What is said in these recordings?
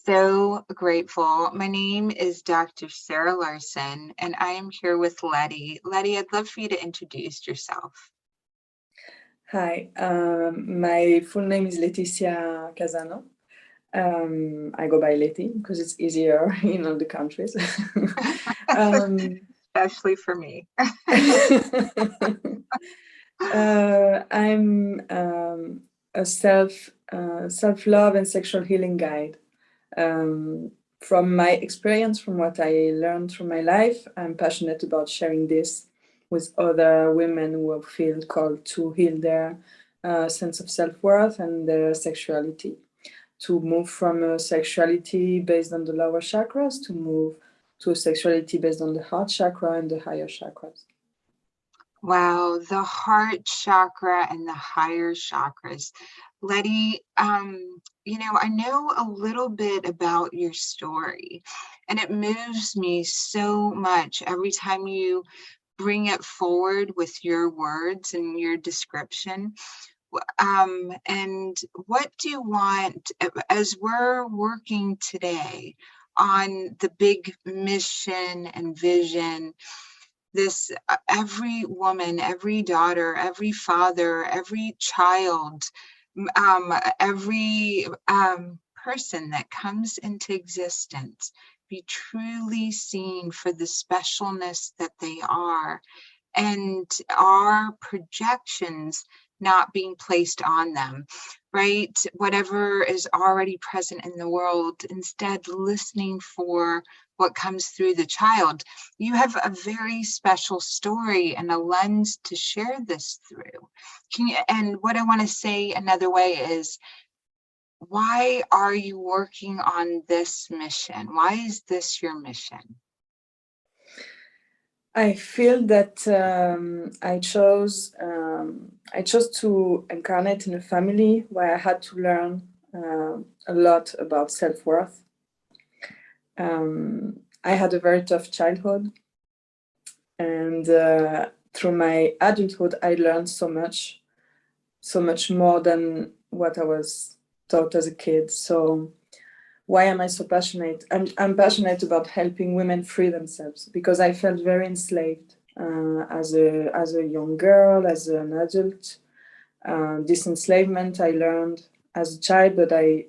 so grateful. My name is Dr. Sarah Larsen, and I am here with Letty. Letty, I'd love for you to introduce yourself. Hi, my full name is Leticia Casano. I go by Letty because it's easier in all the countries. Especially for me. I'm a self-love and sexual healing guide. From my experience, from what I learned through my life, I'm passionate about sharing this with other women who feel called to heal their sense of self-worth and their sexuality, to move from a sexuality based on the lower chakras to move to a sexuality based on the heart chakra and the higher chakras. Wow, the heart chakra and the higher chakras. Letty, I know a little bit about your story, and it moves me so much every time you bring it forward with your words and your description. And what do you want, as we're working today on the big mission and vision, this every woman, every daughter, every father, every child, every person that comes into existence be truly seen for the specialness that they are, and our projections not being placed on them, right? Whatever is already present in the world, instead listening for what comes through the child. You have a very special story and a lens to share this through. And what I want to say another way is, why are you working on this mission? Why is this your mission? I feel that I chose to incarnate in a family where I had to learn a lot about self-worth. I had a very tough childhood, and through my adulthood, I learned so much more than what I was taught as a kid. So why am I so passionate? I'm passionate about helping women free themselves, because I felt very enslaved as a young girl, as an adult. This enslavement I learned as a child, but I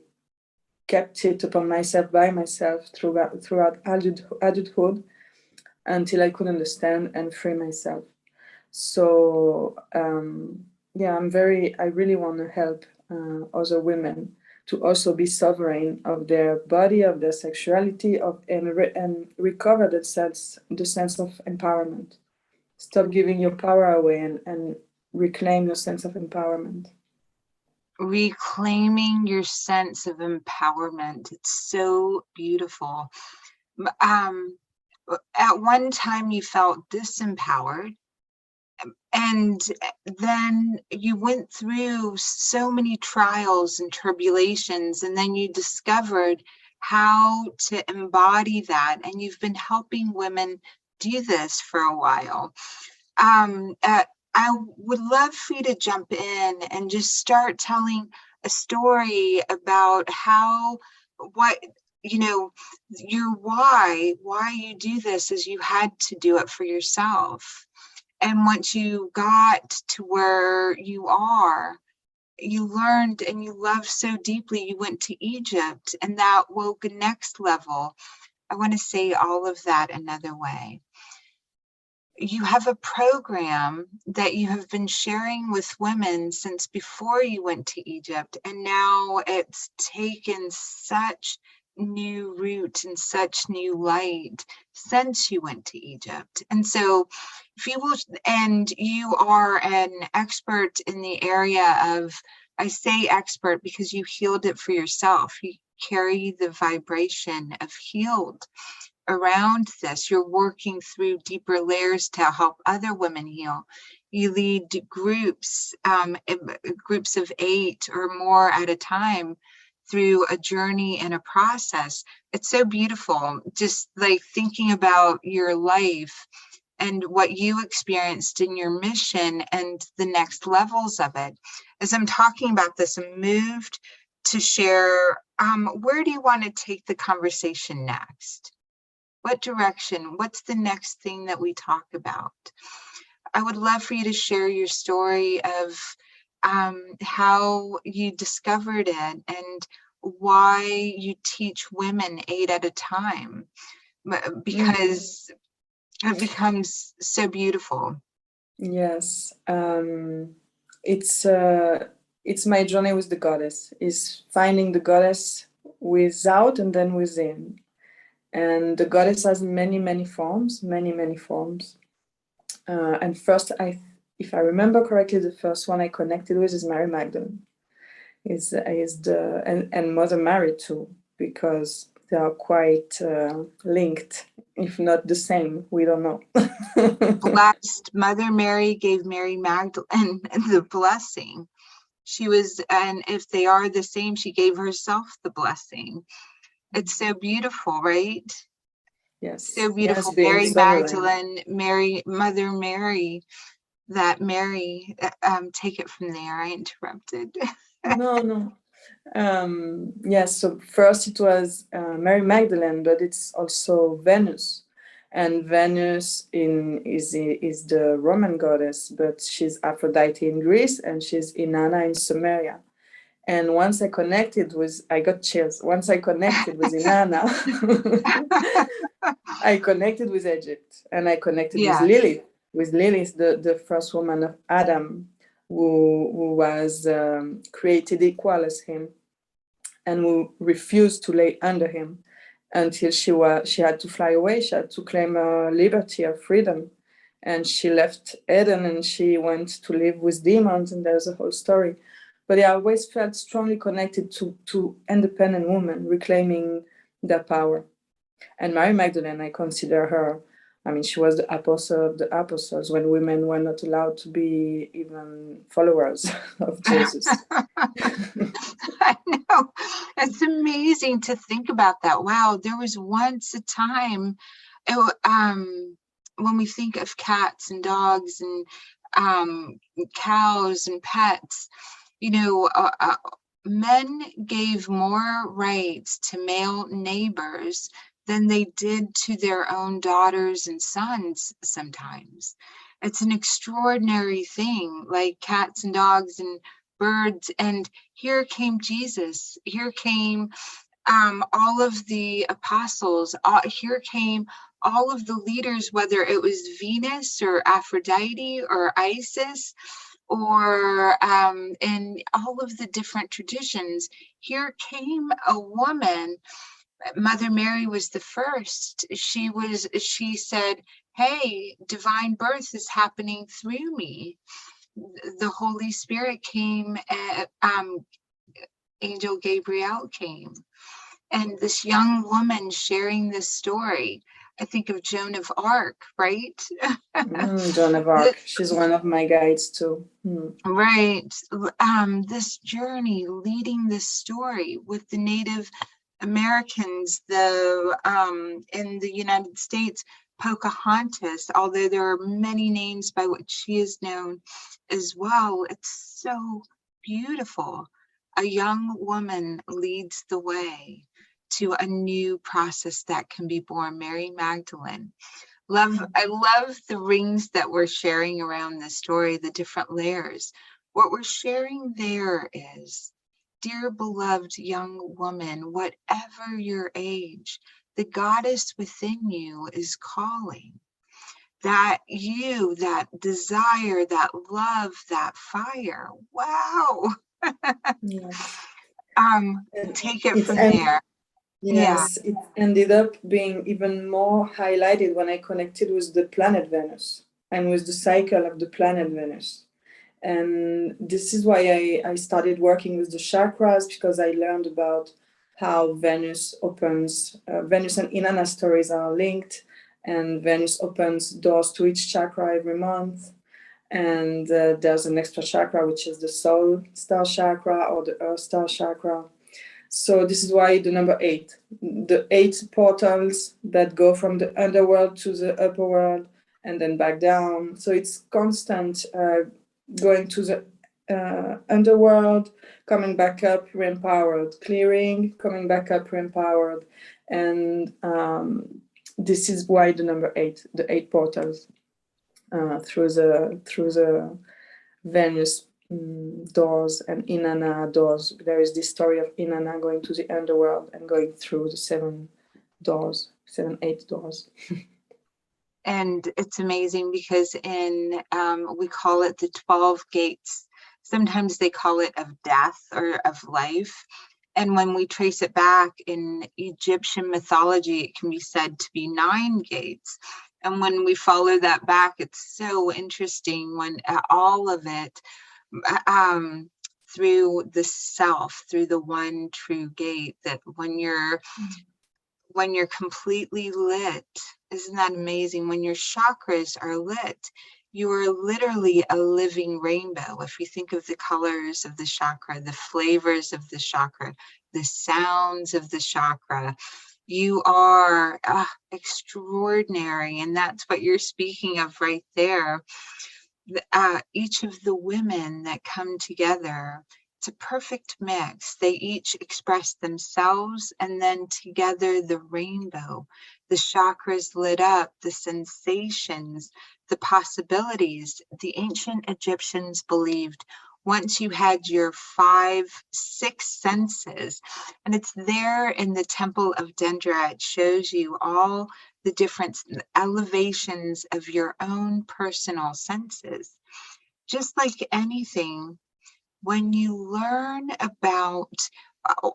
kept it upon myself, by myself, throughout adulthood, until I could understand and free myself. So I really want to help other women to also be sovereign of their body, of their sexuality, and recover the sense of empowerment. Stop giving your power away and reclaim your sense of empowerment. Reclaiming your sense of empowerment. It's so beautiful. At one time you felt disempowered, and then you went through so many trials and tribulations, and then you discovered how to embody that, and you've been helping women do this for a while. I would love for you to jump in and just start telling a story about your why you do this, as you had to do it for yourself. And once you got to where you are, you learned and you loved so deeply, you went to Egypt, and that woke a next level. I want to say all of that another way. You have a program that you have been sharing with women since before you went to Egypt, and now it's taken such new root and such new light since you went to Egypt. And so you are an expert in the area of, I say expert because you healed it for yourself. You carry the vibration of healed around this. You're working through deeper layers to help other women heal. You lead groups of 8 or more at a time through a journey and a process. It's so beautiful, just like thinking about your life and what you experienced in your mission and the next levels of it. As I'm talking about this, I'm moved to share. Where do you want to take the conversation next? What direction? What's the next thing that we talk about? I would love for you to share your story of how you discovered it and why you teach women 8 at a time, because it becomes so beautiful. Yes, it's my journey with the goddess, is finding the goddess without and then within. And the goddess has many forms. And first, if I remember correctly, the first one I connected with is Mary Magdalene, and Mother Mary too, because they are quite linked, if not the same. We don't know. Blessed Mother Mary gave Mary Magdalene the blessing. She was, and if they are the same, she gave herself the blessing. It's so beautiful, right? Yes. So beautiful. Yes, being Mary sovereign. Magdalene, Mother Mary, that Mary, take it from there. I interrupted. No. Yes, so first it was Mary Magdalene, but it's also Venus. And Venus is the Roman goddess, but she's Aphrodite in Greece and she's Inanna in Sumeria. And once I connected with, I got chills. Once I connected with Inanna, I connected with Egypt, and I connected with Lilith. With Lilith, the first woman of Adam, who was created equal as him, and who refused to lay under him until she had to fly away. She had to claim her liberty, her freedom, and she left Eden and she went to live with demons. And there's a whole story. But I always felt strongly connected to independent women reclaiming their power. And Mary Magdalene, I consider her, I mean, she was the apostle of the apostles when women were not allowed to be even followers of Jesus. I know. It's amazing to think about that. Wow, there was once a time, when we think of cats and dogs and cows and pets, men gave more rights to male neighbors than they did to their own daughters and sons sometimes. It's an extraordinary thing, like cats and dogs and birds. And here came Jesus. Here came all of the apostles. Here came all of the leaders, whether it was Venus or Aphrodite or Isis, or in all of the different traditions. Here came a woman. Mother Mary was the first. She said, hey, divine birth is happening through me. The Holy Spirit came, Angel Gabriel came. And this young woman sharing this story, I think of Joan of Arc, right? Joan of Arc. She's one of my guides too. Right. This journey, leading this story with the Native Americans, in the United States, Pocahontas, although there are many names by which she is known as well. It's so beautiful. A young woman leads the way to a new process that can be born. Mary Magdalene. I love the rings that we're sharing around this story, the different layers. What we're sharing there is, dear beloved young woman, whatever your age, the goddess within you is calling. That you, that desire, that love, that fire. Wow. Yes. Take it from there. Yes, it ended up being even more highlighted when I connected with the planet Venus and with the cycle of the planet Venus. And this is why I started working with the chakras, because I learned about how Venus opens, Venus and Inanna stories are linked, and Venus opens doors to each chakra every month. And there's an extra chakra, which is the soul star chakra or the earth star chakra. So this is why the number 8, the 8 portals that go from the underworld to the upper world and then back down. So it's constant going to the underworld, coming back up, re-empowered, clearing, coming back up, re-empowered. And this is why the number 8, the 8 portals through the Venus doors and Inanna doors. There is this story of Inanna going to the underworld and going through the 7 doors, 7, 8 doors. And it's amazing because we call it the 12 gates. Sometimes they call it of death or of life. And when we trace it back in Egyptian mythology, it can be said to be 9 gates. And when we follow that back, it's so interesting when all of it through the self, through the one true gate, that when you're completely lit, isn't that amazing? When your chakras are lit, you are literally a living rainbow. If you think of the colors of the chakra, the flavors of the chakra, the sounds of the chakra, you are extraordinary. And that's what you're speaking of right there. Each of the women that come together, it's a perfect mix. They each express themselves, and then together the rainbow, the chakras lit up, the sensations, the possibilities. The ancient Egyptians believed once you had your 5, 6 senses, and it's there in the temple of Denderah, it shows you all the different elevations of your own personal senses. Just like anything, when you learn about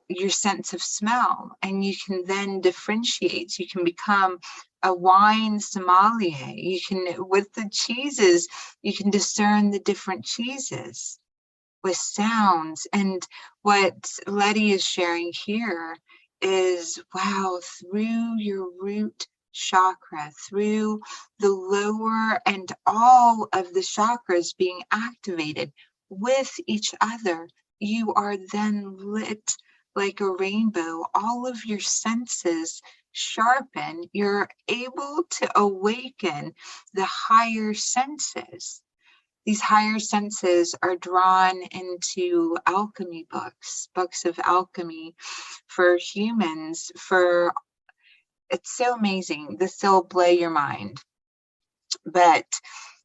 your sense of smell, and you can then differentiate, you can become a wine sommelier. You can, with the cheeses, you can discern the different cheeses with sounds. And what Letty is sharing here is, wow, through your root chakra, through the lower and all of the chakras being activated with each other, you are then lit like a rainbow. All of your senses sharpen. You're able to awaken the higher senses. These higher senses are drawn into alchemy books of alchemy for humans. It's so amazing. This will blow your mind. But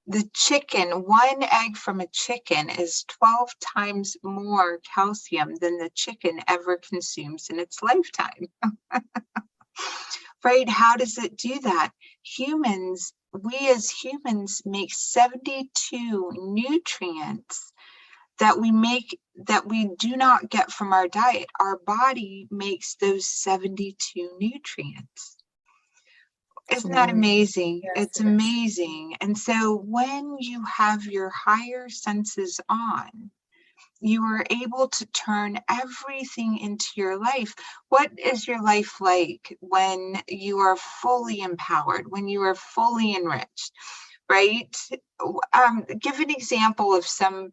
the chicken, 1 egg from a chicken is 12 times more calcium than the chicken ever consumes in its lifetime. Right? How does it do that? We as humans make 72 nutrients that we do not get from our diet. Our body makes those 72 nutrients. Isn't that amazing? Yes, it's amazing. And so when you have your higher senses on, you are able to turn everything into your life. What is your life like when you are fully empowered, when you are fully enriched, right? Give an example of some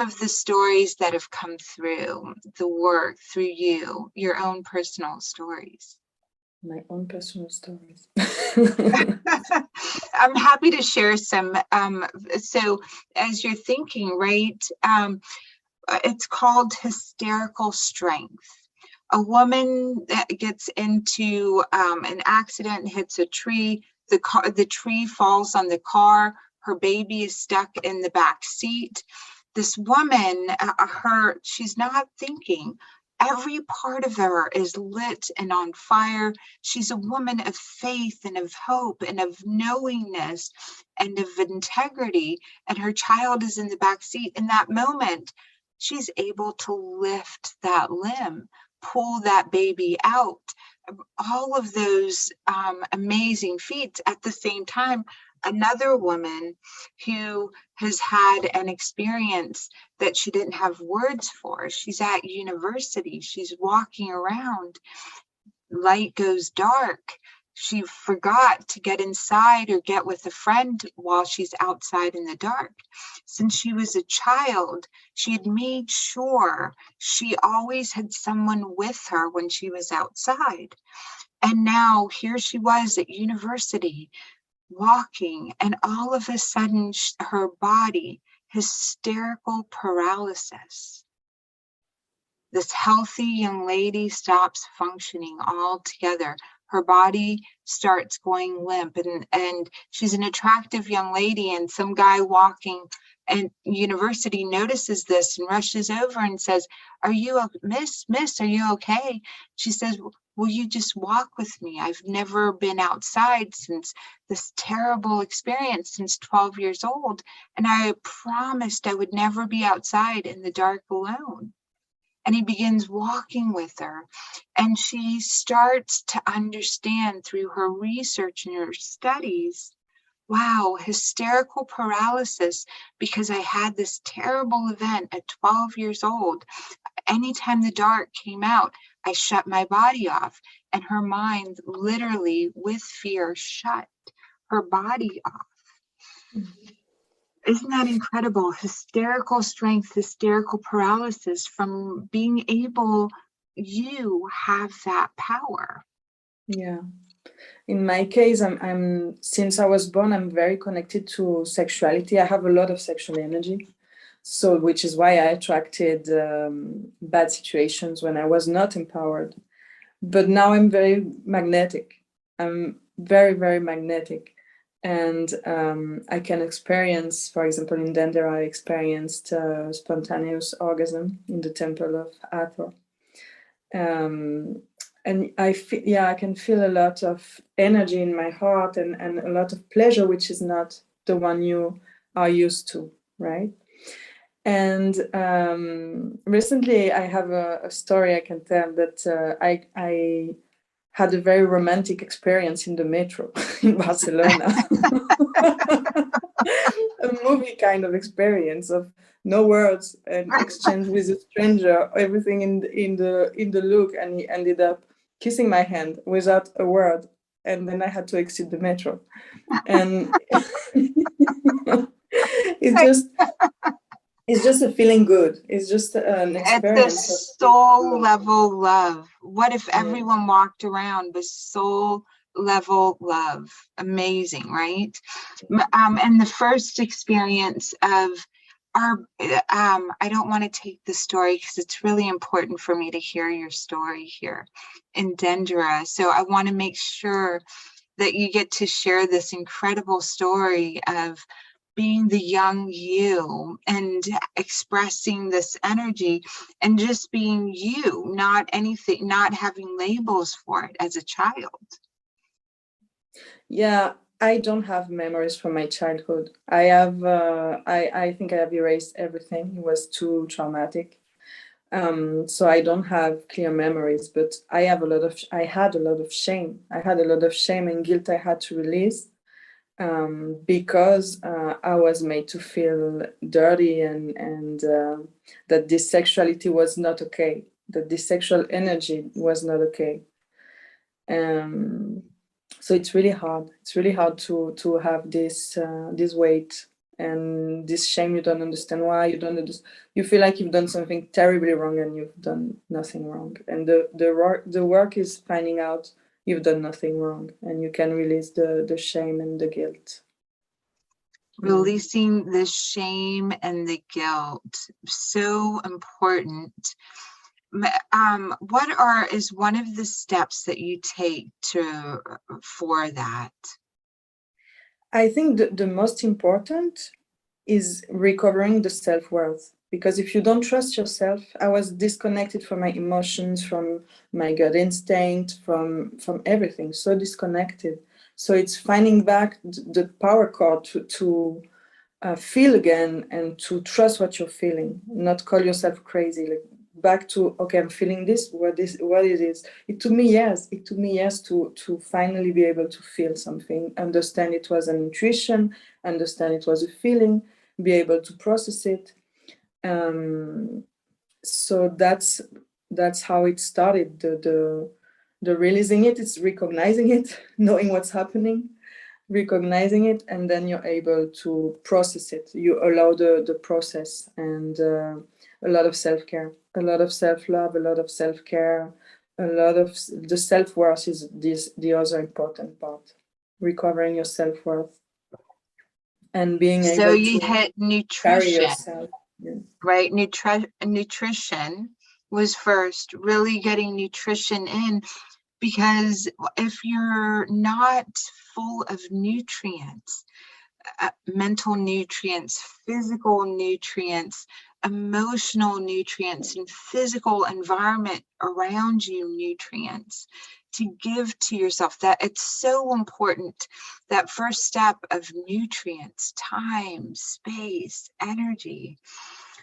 of the stories that have come through the work, through you, your own personal stories. My own personal stories. I'm happy to share some. So as you're thinking, right, it's called hysterical strength. A woman that gets into an accident, hits a tree, the tree falls on the car, her baby is stuck in the back seat. This woman, she's not thinking. Every part of her is lit and on fire. She's a woman of faith and of hope and of knowingness and of integrity. And her child is in the back seat. In that moment, she's able to lift that limb, pull that baby out. All of those amazing feats. At the same time, another woman who has had an experience that she didn't have words for. She's at university. She's walking around. Light goes dark. She forgot to get inside or get with a friend while she's outside in the dark. Since she was a child, she had made sure she always had someone with her when she was outside. And now here she was at university, walking, and all of a sudden her body hysterical paralysis. This healthy young lady stops functioning altogether. Her body starts going limp, and she's an attractive young lady, and some guy walking at university notices this and rushes over and says, "Are you miss, are you okay?" She says, "Will you just walk with me? I've never been outside since this terrible experience since 12 years old, and I promised I would never be outside in the dark alone." And he begins walking with her, and she starts to understand through her research and her studies, wow, hysterical paralysis, because I had this terrible event at 12 years old. Anytime the dark came out, I shut my body off, and her mind literally with fear shut her body off. Isn't that incredible? Hysterical strength, hysterical paralysis, from being able, you have that power. Yeah. In my case, I'm since I was born, I'm very connected to sexuality. I have a lot of sexual energy. So, which is why I attracted bad situations when I was not empowered. But now I'm very magnetic. I'm very, very magnetic. And I can experience, for example, in Denderah, I experienced spontaneous orgasm in the temple of Hathor. And I feel, I can feel a lot of energy in my heart and a lot of pleasure, which is not the one you are used to, right? And recently I have a story I can tell that I had a very romantic experience in the metro in Barcelona. A movie kind of experience of no words and exchange with a stranger, everything in the look, and he ended up kissing my hand without a word, and then I had to exit the metro. And it's just a feeling good. It's just an experience. It's a soul level love. What if everyone walked around with soul level love? Amazing, right? And the first experience of our, I don't want to take the story because it's really important for me to hear your story here in Denderah. So I want to make sure that you get to share this incredible story of being the young you and expressing this energy and just being you, not anything, not having labels for it as a child. Yeah, I don't have memories from my childhood. I have, I think I have erased everything. It was too traumatic. So I don't have clear memories, but I had a lot of shame. I had a lot of shame and guilt I had to release. Because I was made to feel dirty and that this sexuality was not okay, that this sexual energy was not okay. So it's really hard. It's really hard to have this weight and this shame. You don't understand why. You feel like you've done something terribly wrong and you've done nothing wrong. And the work is finding out you've done nothing wrong, and you can release the shame and the guilt. Releasing the shame and the guilt, so important. What is one of the steps that you take for that? I think the most important is recovering the self-worth. Because if you don't trust yourself, I was disconnected from my emotions, from my gut instinct, from everything, so disconnected. So it's finding back the power cord to feel again and to trust what you're feeling, not call yourself crazy. Like back to, okay, I'm feeling this, what it is. It took me years to finally be able to feel something, understand it was an intuition, understand it was a feeling, be able to process it. So that's how it started. The releasing it, it's recognizing it, knowing what's happening, recognizing it, and then you're able to process it. You allow the process, and a lot of self-care, a lot of self-love, a lot of self-care, a lot of the self-worth is the other important part, recovering your self-worth. and being So able you to hit carry nutrition, yourself. Yeah. right? Nutrition was first, really getting nutrition in, because if you're not full of nutrients, mental nutrients, physical nutrients, emotional nutrients, and physical environment around you nutrients to give to yourself, that it's so important. That first step of nutrients, time, space, energy.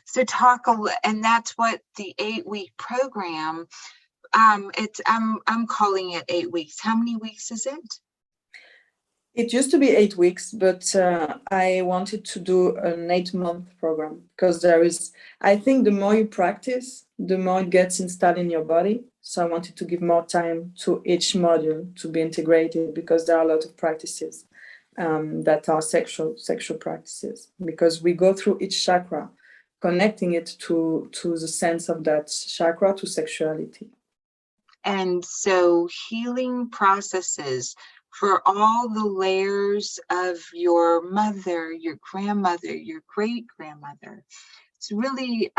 So and that's what the 8-week program, I'm calling it 8 weeks. How many weeks is it? It used to be 8 weeks, but I wanted to do an 8-month program, because I think the more you practice, the more it gets installed in your body. So I wanted to give more time to each module to be integrated, because there are a lot of practices that are sexual practices, because we go through each chakra, connecting it to the sense of that chakra, to sexuality. And so healing processes for all the layers of your mother, your grandmother, your great-grandmother. It's really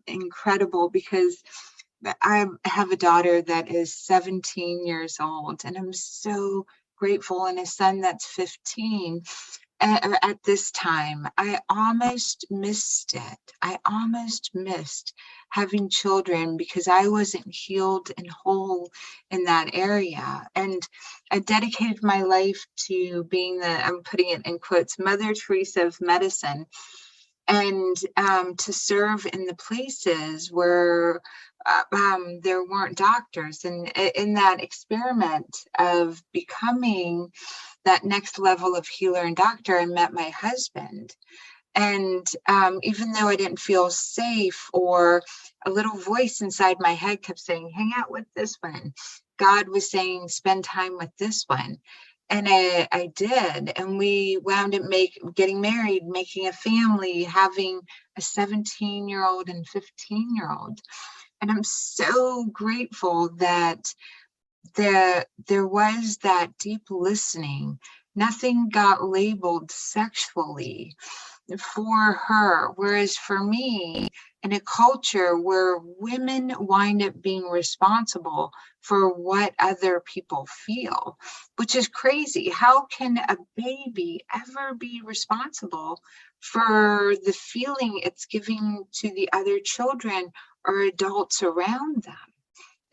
incredible, because I have a daughter that is 17 years old, and I'm so grateful, and a son that's 15. At this time, I almost missed it. I almost missed having children, because I wasn't healed and whole in that area. And I dedicated my life to being I'm putting it in quotes, Mother Teresa of medicine, and to serve in the places where there weren't doctors. And in that experiment of becoming that next level of healer and doctor, I met my husband. And even though I didn't feel safe, or a little voice inside my head kept saying, hang out with this one, God was saying, spend time with this one. And I did. And we wound up getting married, making a family, having a 17-year-old and 15-year-old. And I'm so grateful that there was that deep listening. Nothing got labeled sexually for her. Whereas for me, in a culture where women wind up being responsible for what other people feel, which is crazy. How can a baby ever be responsible for the feeling it's giving to the other children or adults around them?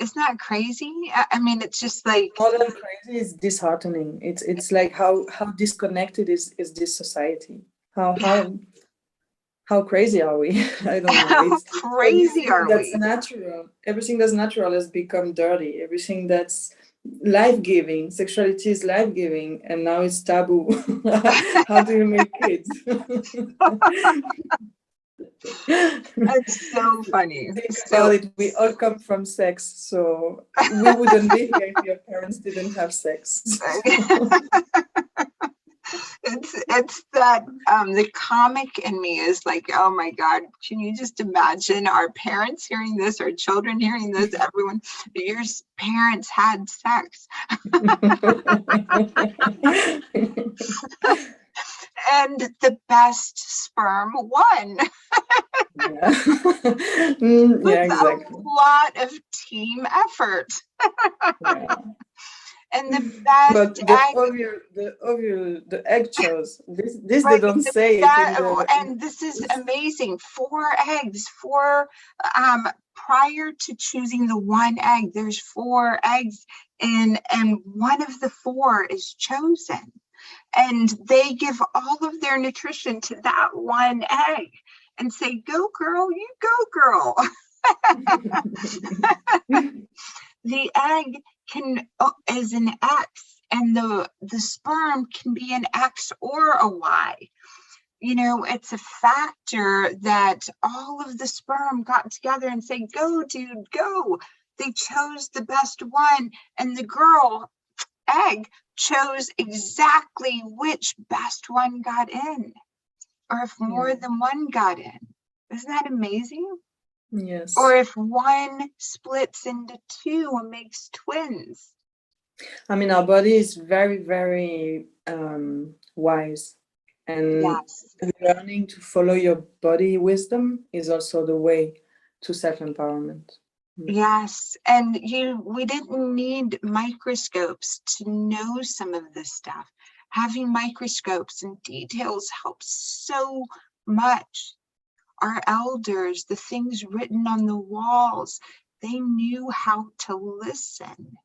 Isn't that crazy? I mean, it's just like, more than crazy, it's disheartening. It's like how disconnected is this society? How crazy are we? I don't know. how crazy are that's we? natural. Everything that's natural has become dirty. Everything that's life-giving, sexuality is life-giving, and now it's taboo. How do you make kids? It's so funny. About it, we all come from sex, so we wouldn't be here if your parents didn't have sex. It's that the comic in me is like, oh my God, can you just imagine our parents hearing this, our children hearing this, everyone, your parents had sex. And the best sperm won. Yeah. Yeah, exactly. A lot of team effort. Yeah. And the best but the egg chose. This right, they don't say it in the. And this is amazing. 4 eggs, prior to choosing the one egg, there's 4 eggs, and one of the 4 is chosen. And they give all of their nutrition to that one egg and say, go girl, you go girl. The egg is an X, and the sperm can be an X or a Y. You know, it's a factor that all of the sperm got together and say, go dude, go. They chose the best one, and the girl egg chose exactly which best one got in, or if more than one got in. Isn't that amazing? Yes. Or if one splits into 2 and makes twins. I mean, our body is very, very wise. And Yes. learning to follow your body wisdom is also the way to self-empowerment. Yes. And we didn't need microscopes to know some of this stuff. Having microscopes and details helps so much. Our elders, the things written on the walls, they knew how to listen.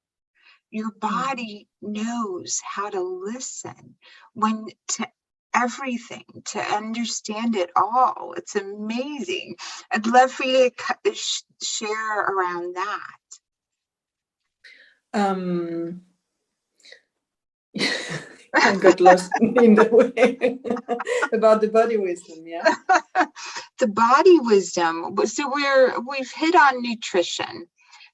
Your body knows how to listen to everything, to understand it all. It's amazing. I'd love for you to share around that. I got lost in the way about the body wisdom, yeah. The body wisdom. So we've hit on nutrition.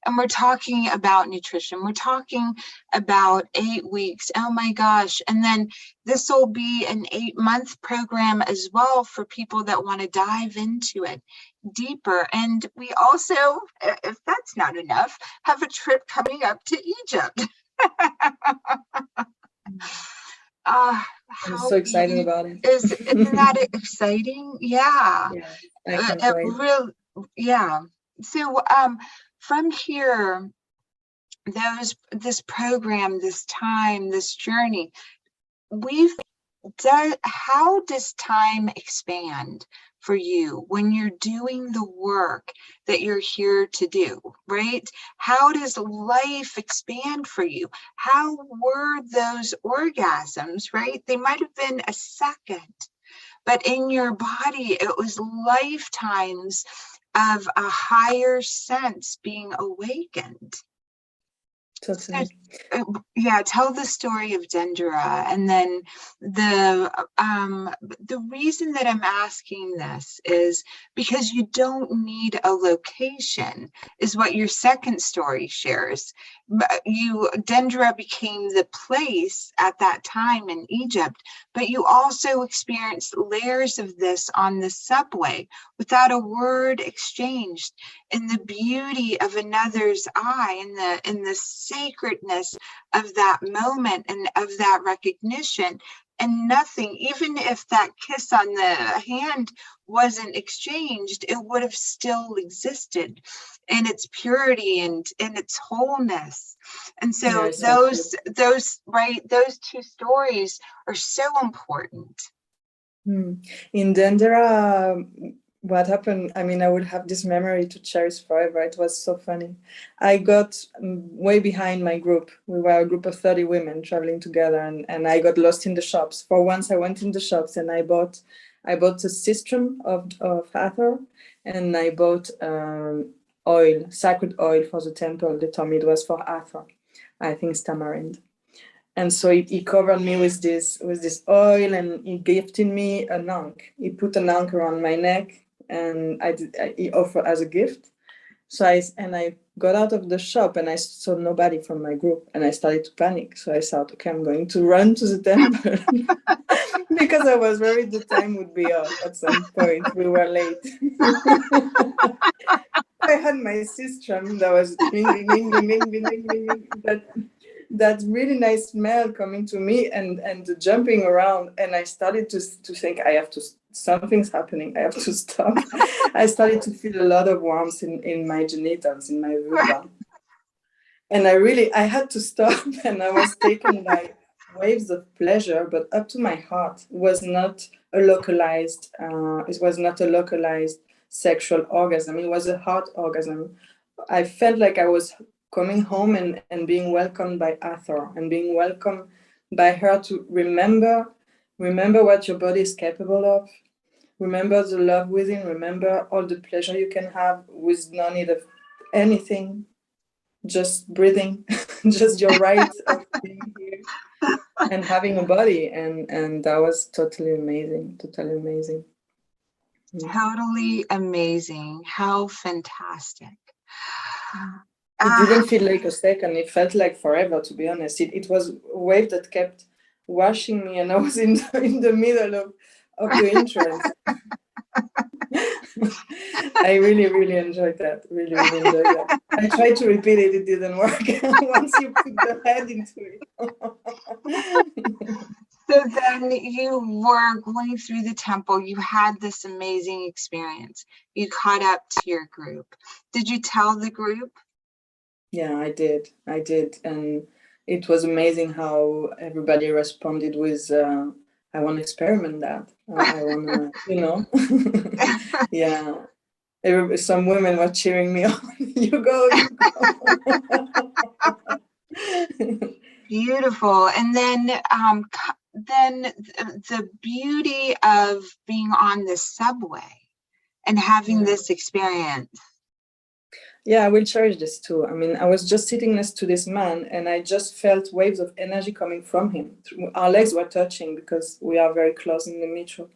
And we're talking about nutrition. We're talking about 8 weeks. Oh my gosh. And then this will be an 8-month program as well for people that want to dive into it deeper. And we also, if that's not enough, have a trip coming up to Egypt. I'm so excited about it. Isn't that exciting? Yeah. Yeah, I can't wait. Yeah. So, from here, this program, this time, this journey, how does time expand for you when you're doing the work that you're here to do, right? How does life expand for you? How were those orgasms, right? They might have been a second, but in your body, it was lifetimes of a higher sense being awakened. Totally. Yeah, tell the story of Denderah, and then the reason that I'm asking this is because you don't need a location, is what your second story shares. Denderah became the place at that time in Egypt, but you also experienced layers of this on the subway without a word exchanged, in the beauty of another's eye, in the sacredness of that moment and of that recognition. And nothing, even if that kiss on the hand wasn't exchanged, it would have still existed in its purity and in its wholeness. And so those two stories are so important. In Denderah, what happened, I mean, I would have this memory to cherish forever. It was so funny. I got way behind my group. We were a group of 30 women traveling together, and I got lost in the shops. For once, I went in the shops and I bought a sistrum of Hathor, and I bought oil, sacred oil for the temple. They told me it was for Hathor. I think it's tamarind. And so he covered me with this oil, and he gifted me an ankh. He put an ankh around my neck, and he offered as a gift. So I got out of the shop, and I saw nobody from my group, and I started to panic. So I thought, okay, I'm going to run to the temple because I was worried the time would be up at some point. We were late. I had my sistrum that was that really nice smell coming to me, and jumping around, and I started to think, something's happening, I have to stop. I started to feel a lot of warmth in my genitals, in my vulva, and I had to stop, and I was taken by waves of pleasure, but up to my heart. It was not a localized sexual orgasm. It was a heart orgasm. I felt like I was coming home and being welcomed by Hathor, and being welcomed by her to remember what your body is capable of. Remember the love within. Remember all the pleasure you can have with no need of anything, just breathing, just your right of being here and having a body. And that was totally amazing. Totally amazing. Totally amazing. How fantastic. It didn't feel like a second. It felt like forever, to be honest. It was a wave that kept washing me, and I was in the middle of the entrance. I really, really enjoyed that. Really, really enjoyed that. I tried to repeat it. It didn't work once you put the head into it. So then you were going through the temple, you had this amazing experience. You caught up to your group. Did you tell the group? Yeah, I did. And it was amazing how everybody responded with, I want to experiment that. I want to, yeah. Some women were cheering me on. You go, you go. Beautiful. And then the beauty of being on the subway and having this experience. Yeah, I will cherish this too. I mean, I was just sitting next to this man and I just felt waves of energy coming from him. Our legs were touching because we are very close in the metro.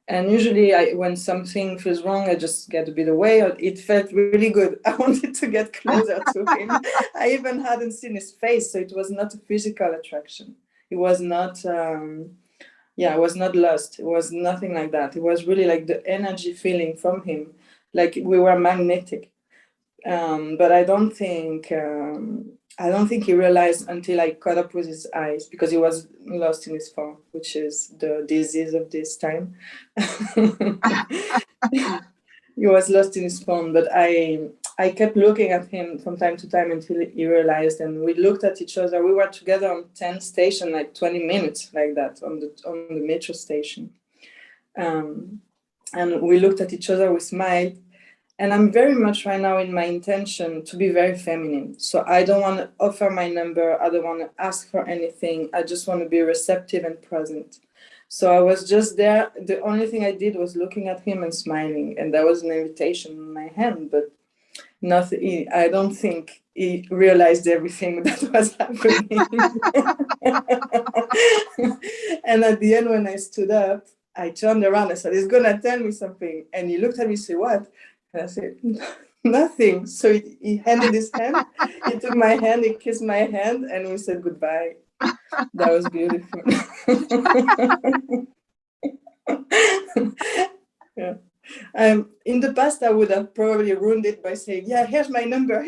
And usually when something feels wrong, I just get a bit away. It felt really good. I wanted to get closer to him. I even hadn't seen his face, so it was not a physical attraction. It was not, it was not lust. It was nothing like that. It was really like the energy feeling from him, like we were magnetic. But I don't think he realized until I caught up with his eyes, because he was lost in his phone, which is the disease of this time. He was lost in his phone, but I kept looking at him from time to time until he realized, and we looked at each other. We were together on 10 station, like 20 minutes, like that, on the metro station. And we looked at each other, we smiled. And I'm very much right now in my intention to be very feminine. So I don't want to offer my number. I don't want to ask for anything. I just want to be receptive and present. So I was just there. The only thing I did was looking at him and smiling. And that was an invitation in my hand, but nothing. I don't think he realized everything that was happening. And at the end, when I stood up, I turned around. I said, he's going to tell me something. And he looked at me and said, what? And I said, nothing. So he handed his hand, he took my hand, he kissed my hand, and we said goodbye. That was beautiful. Yeah. In the past, I would have probably ruined it by saying, yeah, here's my number.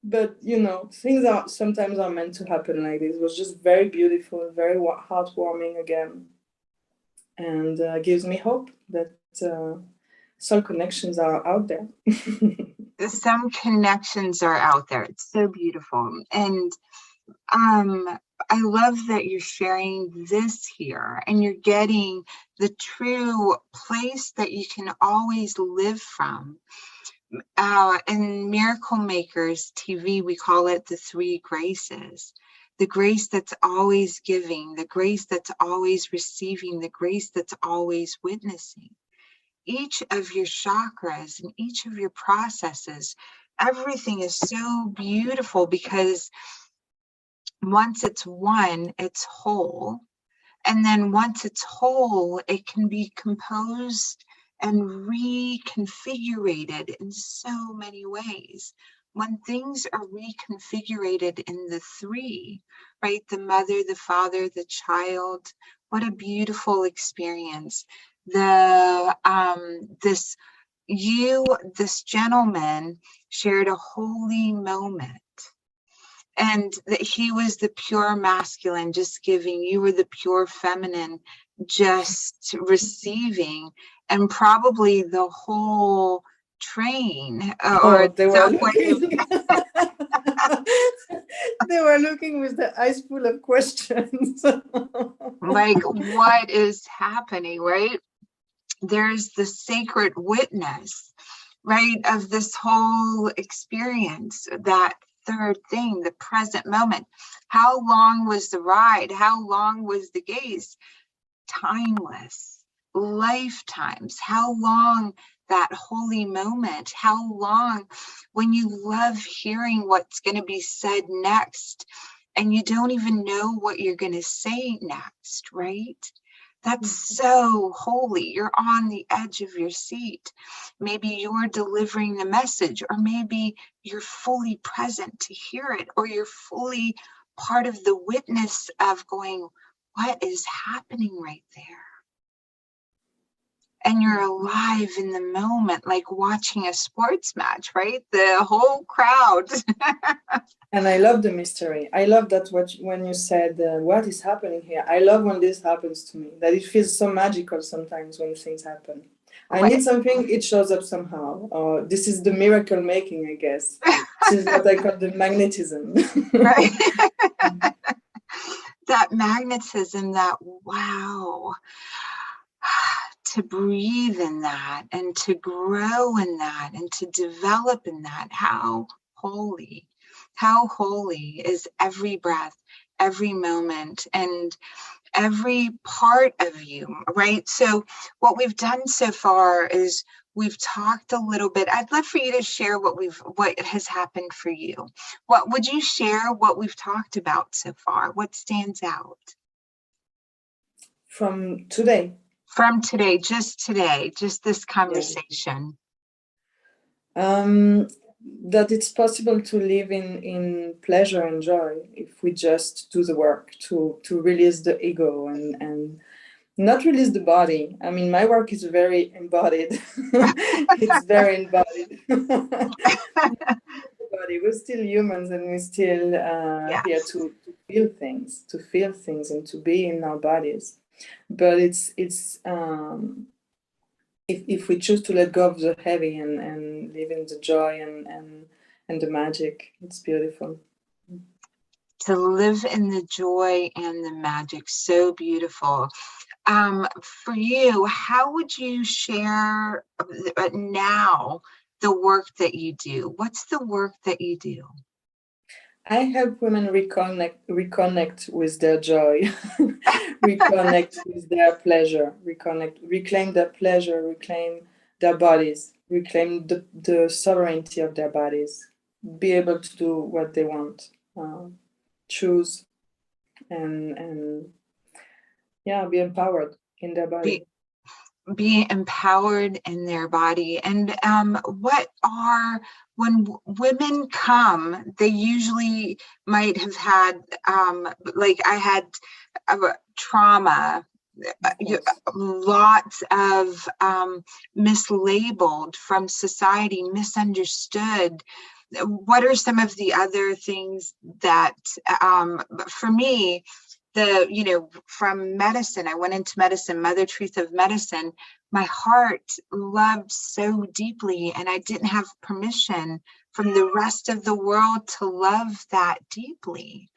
But, things sometimes are meant to happen like this. It was just very beautiful, very heartwarming again. And gives me hope that some connections are out there. Some connections are out there. It's so beautiful. And I love that you're sharing this here and you're getting the true place that you can always live from. In Miracle Makers TV, we call it the 3 graces. The grace that's always giving, the grace that's always receiving, the grace that's always witnessing. Each of your chakras and each of your processes, everything is so beautiful because once it's one, it's whole. And then once it's whole, it can be composed and reconfigurated in so many ways. When things are reconfigurated in the 3, right? The mother, the father, the child, what a beautiful experience. This gentleman shared a holy moment. And that he was the pure masculine, just giving. You were the pure feminine, just receiving. And probably the whole train they were looking. They were looking with the eyes full of questions. Like, what is happening, right? There's the sacred witness, right, of this whole experience, that 3rd thing, the present moment. How long was the ride? How long was the gaze? Timeless, lifetimes. How long that holy moment? How long when you love hearing what's going to be said next and you don't even know what you're going to say next, right? That's so holy. You're on the edge of your seat. Maybe you're delivering the message, or maybe you're fully present to hear it, or you're fully part of the witness of going, what is happening right there? and you're alive in the moment, like watching a sports match, right? The whole crowd. And I love the mystery. I love that when you said, what is happening here? I love when this happens to me, that it feels so magical sometimes when things happen. I need something, it shows up somehow. This is the miracle making, I guess. This is what I call the magnetism. Right. That magnetism, that wow. To breathe in that and to grow in that and to develop in that. How holy is every breath, every moment, and every part of you, right? So what we've done so far is we've talked a little bit. I'd love for you to share what has happened for you. What would you share what we've talked about so far? What stands out? From today, just this conversation. That it's possible to live in pleasure and joy if we just do the work to release the ego and not release the body. I mean, my work is very embodied. It's very embodied. We're still humans, and we're still Yes. here to feel things and to be in our bodies. But it's if we choose to let go of the heavy and live in the joy and the magic, it's beautiful. To live in the joy and the magic, so beautiful. For you, how would you share now the work that you do? What's the work that you do? I help women reconnect with their joy, reconnect with their pleasure, reclaim their pleasure, reclaim their bodies, reclaim the sovereignty of their bodies, be able to do what they want, choose, and be empowered in their body. Be empowered in their body. And when women come, they usually might have had, like I had trauma, lots of mislabeled from society, misunderstood. What are some of the other things that, for me, from medicine, I went into medicine, Mother Truth of medicine, my heart loved so deeply, and I didn't have permission from the rest of the world to love that deeply.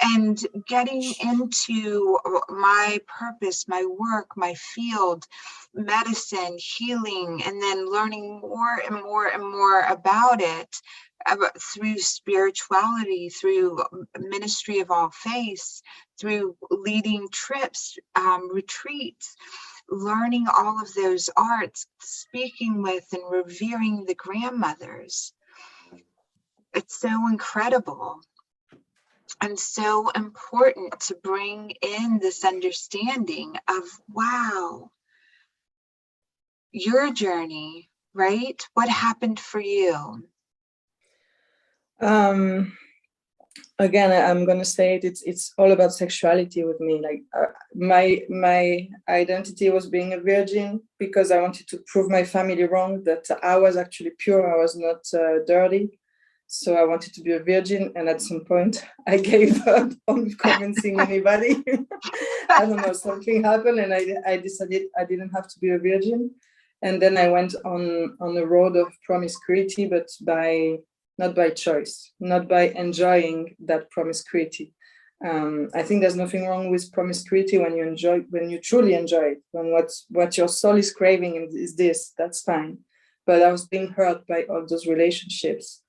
And getting into my purpose, my work, my field, medicine, healing, and then learning more and more and more about it through spirituality, through ministry of all faiths, through leading trips, retreats, learning all of those arts, speaking with and revering the grandmothers. It's so incredible. And so important to bring in this understanding of, wow, your journey, right? What happened for you? Again, I'm gonna say it. It's all about sexuality with me. Like my identity was being a virgin because I wanted to prove my family wrong, that I was actually pure. I was not dirty. So I wanted to be a virgin, and at some point I gave up on convincing anybody. I don't know, something happened, and I decided I didn't have to be a virgin. And then I went on a road of promiscuity, but not by choice, not by enjoying that promiscuity. I think there's nothing wrong with promiscuity when you truly enjoy it, when what your soul is craving is this, that's fine. But I was being hurt by all those relationships.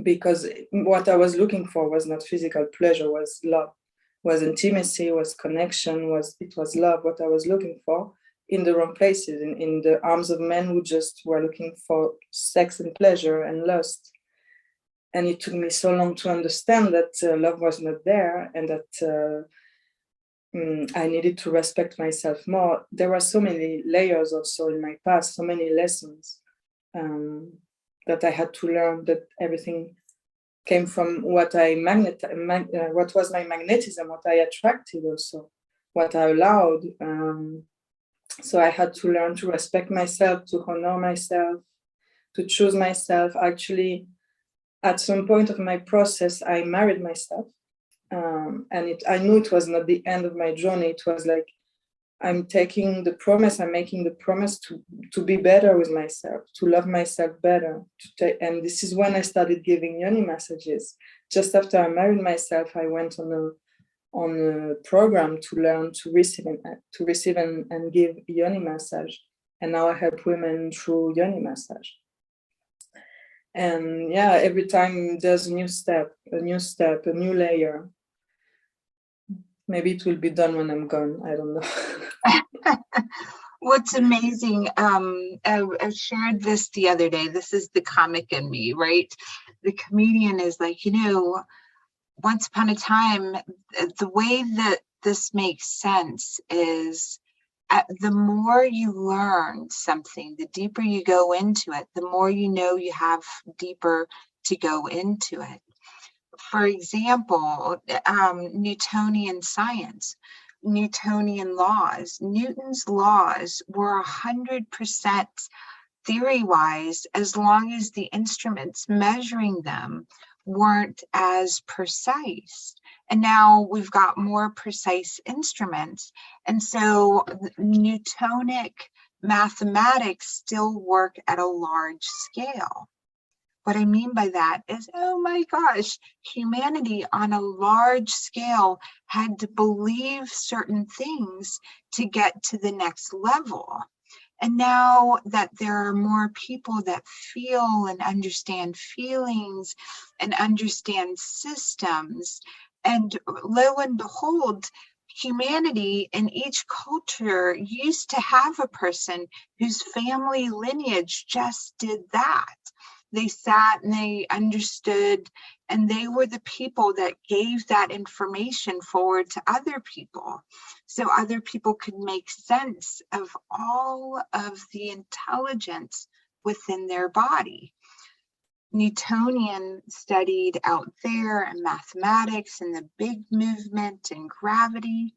Because what I was looking for was not physical pleasure, was love, was intimacy, was connection, it was love. What I was looking for in the wrong places, in the arms of men who just were looking for sex and pleasure and lust. And it took me so long to understand that love was not there, and that I needed to respect myself more. There were so many layers also in my past, so many lessons that I had to learn, that everything came from what what was my magnetism, what I attracted also, what I allowed. So I had to learn to respect myself, to honor myself, to choose myself. Actually, at some point of my process, I married myself. And I knew it was not the end of my journey. It was like, I'm making the promise to be better with myself, to love myself better. And this is when I started giving yoni massages. Just after I married myself, I went on a program to learn to receive and give yoni massage. And now I help women through yoni massage. And yeah, every time there's a new step, a new layer. Maybe it will be done when I'm gone. I don't know. What's amazing, I shared this the other day. This is the comic in me, right? The comedian is like, once upon a time, the way that this makes sense is the more you learn something, the deeper you go into it, the more you know you have deeper to go into it. For example, Newtonian science, Newtonian laws. Newton's laws were 100% theory-wise, as long as the instruments measuring them weren't as precise. And now we've got more precise instruments. And so Newtonic mathematics still work at a large scale. What I mean by that is, oh my gosh, humanity on a large scale had to believe certain things to get to the next level. And now that there are more people that feel and understand feelings and understand systems, and lo and behold, humanity in each culture used to have a person whose family lineage just did that. They sat and they understood, and they were the people that gave that information forward to other people, so other people could make sense of all of the intelligence within their body. Newtonian studied out there and mathematics and the big movement and gravity.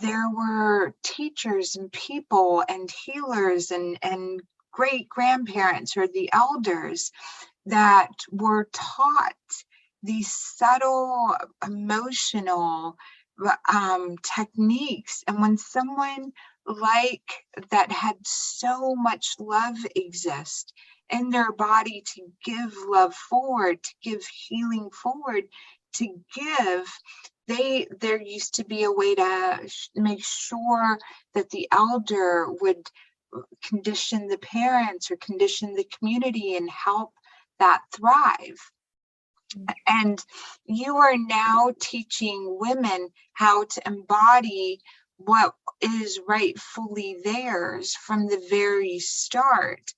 There were teachers and people and healers and great-grandparents or the elders that were taught these subtle emotional techniques. And when someone like that had so much love exist in their body to give love forward, to give healing forward, to give, there used to be a way to make sure that the elder would condition the parents or condition the community and help that thrive. And you are now teaching women how to embody what is rightfully theirs from the very start,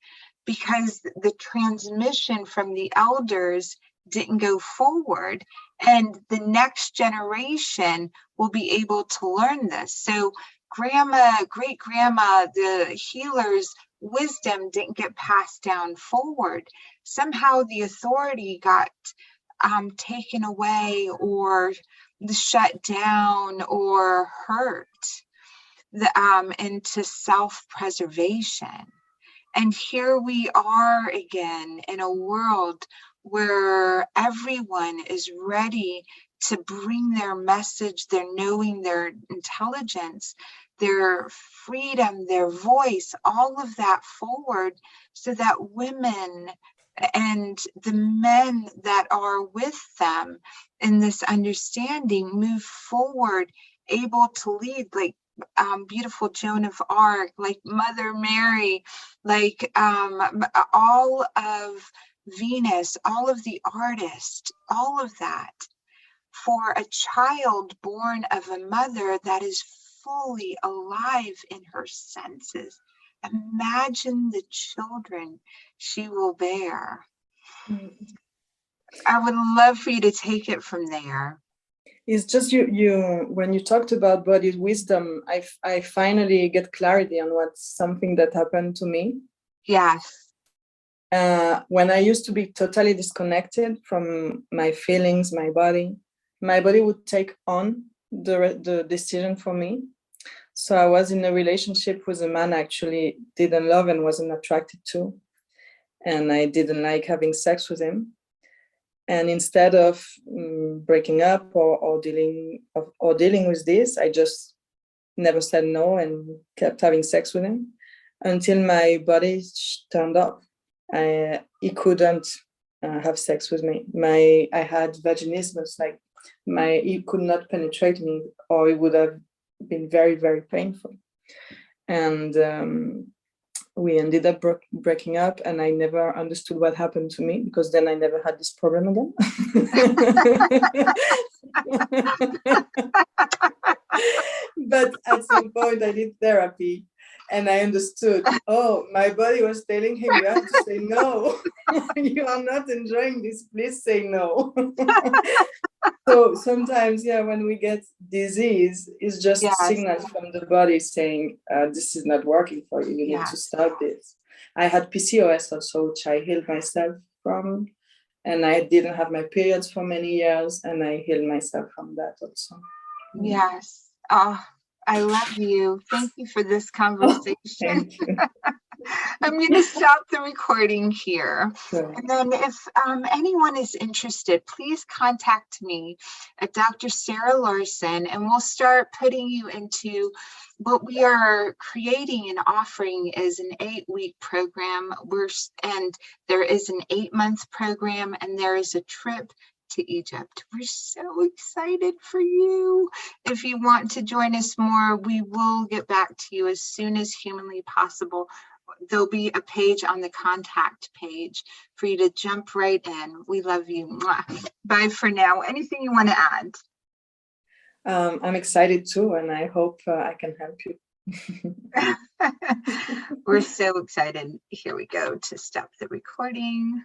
because the transmission from the elders didn't go forward, and the next generation will be able to learn this. So grandma, great grandma, the healer's wisdom didn't get passed down forward. Somehow the authority got taken away or shut down or hurt into self-preservation. And here we are again in a world where everyone is ready to bring their message, their knowing, their intelligence, their freedom, their voice, all of that forward, so that women and the men that are with them in this understanding move forward, able to lead, like beautiful Joan of Arc, like Mother Mary, like all of Venus, all of the artists, all of that, for a child born of a mother that is fully alive in her senses. Imagine the children she will bear. I would love for you to take it from there. It's just you when you talked about body wisdom, I finally get clarity on what's something that happened to me. Yes. When I used to be totally disconnected from my feelings, my body would take on the decision for me. So I was in a relationship with a man I actually didn't love and wasn't attracted to. And I didn't like having sex with him. And instead of breaking up or dealing with this, I just never said no and kept having sex with him until my body turned up. He couldn't have sex with me. I had vaginismus, like he could not penetrate me, or it would have been very, very painful. And we ended up breaking up, and I never understood what happened to me, because then I never had this problem again. But at some point I did therapy, and I understood, oh, my body was telling him, you have to say no. You are not enjoying this, please say no. So sometimes, when we get disease, it's just signals from the body saying, this is not working for you, you need to stop this. I had PCOS also, which I healed myself from, and I didn't have my periods for many years, and I healed myself from that also. Yes. Oh, I love you. Thank you for this conversation. Thank you. I'm going to stop the recording here. Sure. And then if anyone is interested, please contact me at Dr. Sarah Larsen, and we'll start putting you into what we are creating and offering is an 8-week program. And there is an 8-month program, and there is a trip to Egypt. We're so excited for you. If you want to join us more, we will get back to you as soon as humanly possible. There'll be a page on the contact page for you to jump right in. We love you. Mwah. Bye for now. Anything you want to add? I'm excited too, and I hope I can help you. We're so excited. Here we go to stop the recording.